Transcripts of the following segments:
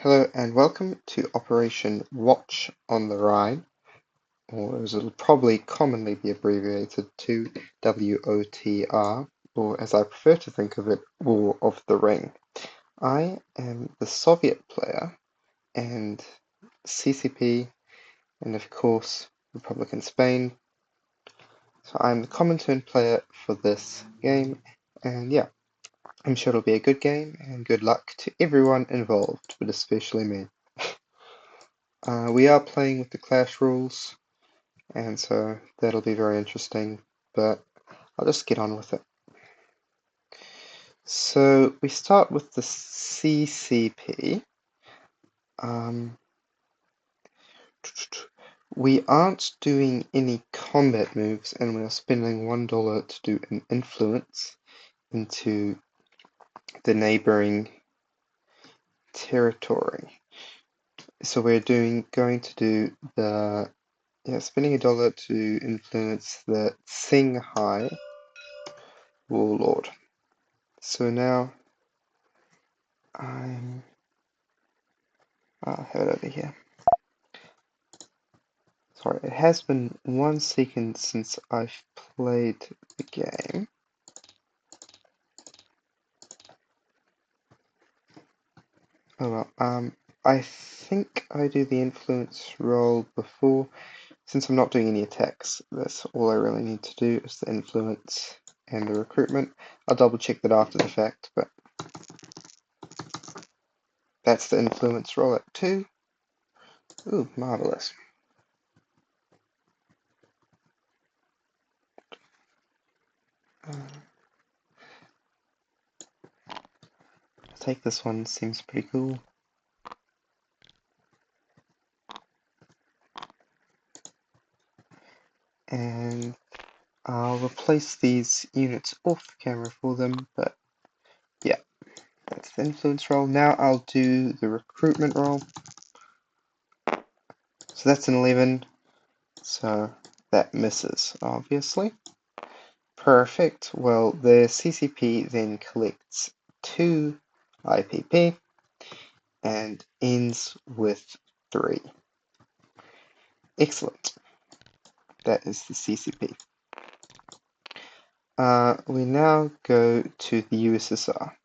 Hello and welcome to Operation Watch on the Rhine, or as it'll probably commonly be abbreviated to WOTR, or as I prefer to think of it, War of the Ring. I am the Soviet player and CCP, and of course Republican Spain. So I'm the Comintern player for this game, and yeah, I'm sure it'll be a good game, and good luck to everyone involved, but especially me. We are playing with the Clash rules, and so that'll be very interesting, but I'll just get on with it. So we start with the CCP. We aren't doing any combat moves, and we are spending $1 to do an influence into the neighboring territory. So we're going to do the spending $1 to influence the Qinghai warlord. So now I'll have it over here. Sorry, it has been 1 second since I've played the game. Oh well, I think I do the influence roll before. Since I'm not doing any attacks, that's all I really need to do is the influence and the recruitment. I'll double check that after the fact, but that's the influence roll at 2. Ooh, marvelous. I'll take this one, seems pretty cool. And I'll replace these units off camera for them, but yeah, that's the influence roll. Now I'll do the recruitment roll. So that's an 11, so that misses, obviously. Perfect. Well, the CCP then collects 2 IPP and ends with 3. Excellent. That is the CCP. We now go to the USSR.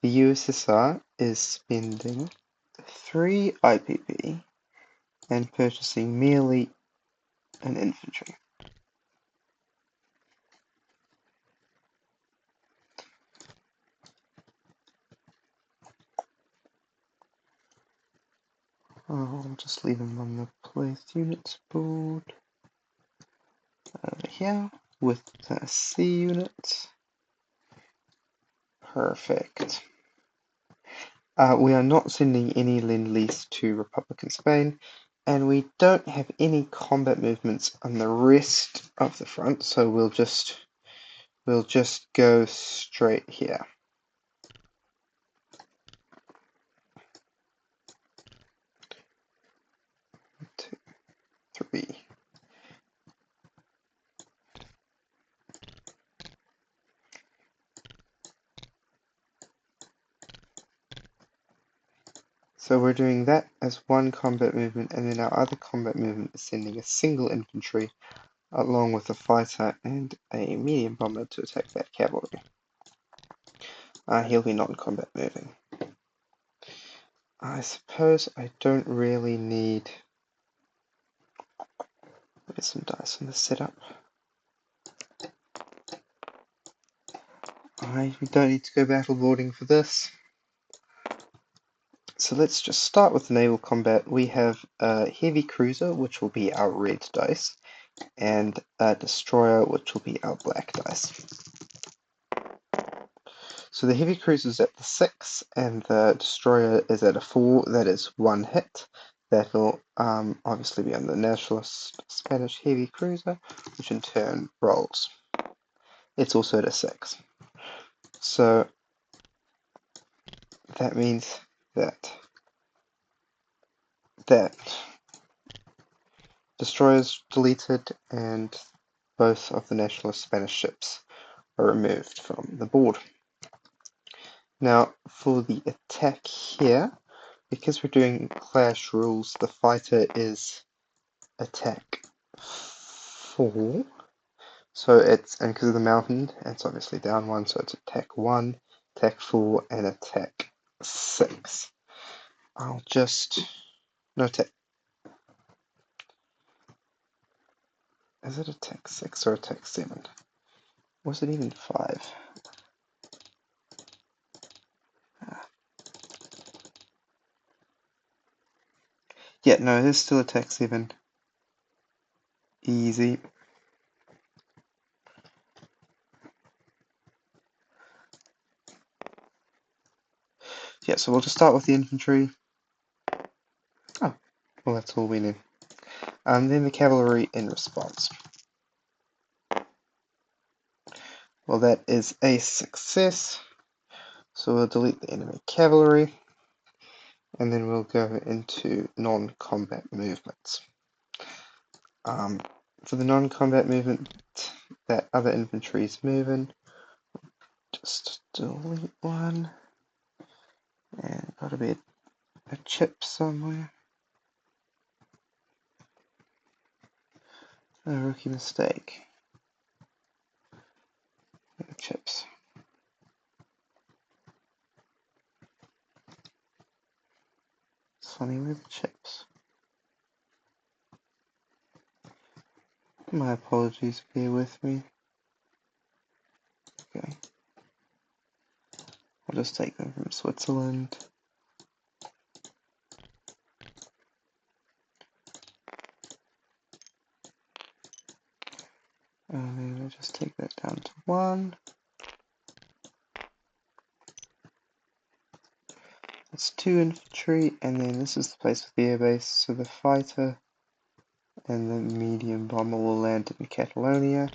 The USSR is spending 3 IPP and purchasing merely an infantry. I'll just leave them on the placed units board over here with the C units. Perfect. We are not sending any Lend-Lease to Republican Spain, and we don't have any combat movements on the rest of the front, so we'll just go straight here. Two, 3. So we're doing that as one combat movement, and then our other combat movement is sending a single infantry along with a fighter and a medium bomber to attack that cavalry. He'll be non-combat moving. I suppose I don't really need... There's some dice on the setup. We don't need to go battle boarding for this. So let's just start with the naval combat. We have a heavy cruiser, which will be our red dice, and a destroyer, which will be our black dice. So the heavy cruiser is at the 6, and the destroyer is at a 4. That is 1 hit. That will obviously be on the nationalist Spanish heavy cruiser, which in turn rolls. It's also at a 6. So that means that destroyers deleted and both of the nationalist Spanish ships are removed from the board. Now for the attack here, because we're doing clash rules, the fighter is attack 4. So and because of the mountain, it's obviously down 1, so it's attack 1, attack 4, and attack 6. I'll just... No, attack... Is it attack 6 or attack 7? Was it even 5? Yeah, no, it is still attack 7. Easy. Yeah, so we'll just start with the infantry. Oh, well, that's all we need. Then the cavalry in response. Well, that is a success. So we'll delete the enemy cavalry, and then we'll go into non-combat movements. For the non-combat movement, that other infantry is moving. Just delete one, and gotta be a chip somewhere. A rookie mistake. Chips. It's funny with chips. My apologies, bear with me. Okay. I'll just take them from Switzerland. And then I'll just take that down to 1. That's 2 infantry, and then this is the place with the airbase, so the fighter and the medium bomber will land in Catalonia.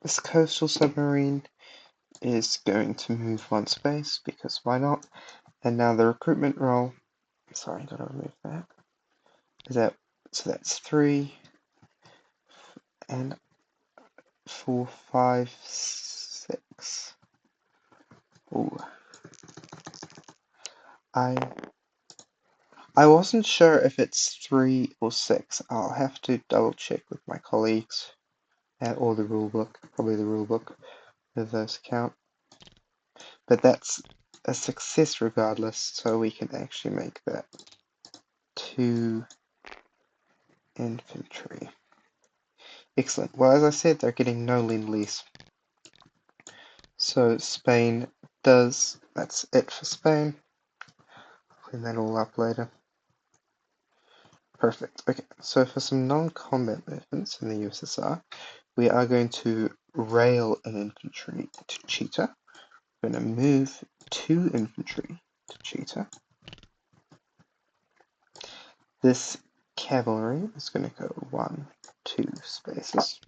This coastal submarine is going to move 1 space, because why not? And now the recruitment roll, sorry, gotta remove that. So that's 3 and 4, 5, 6. Ooh. I wasn't sure if it's 3 or 6. I'll have to double check with my colleagues or the rulebook, probably the rulebook, if those count. But that's a success regardless, so we can actually make that 2 infantry. Excellent. Well, as I said, they're getting no lend-lease. So Spain does, that's it for Spain. Clean that all up later. Perfect. Okay, so for some non-combat movements in the USSR, we are going to rail an infantry to Chita. We're going to move 2 infantry to Chita. This cavalry is going to go 1, 2 spaces.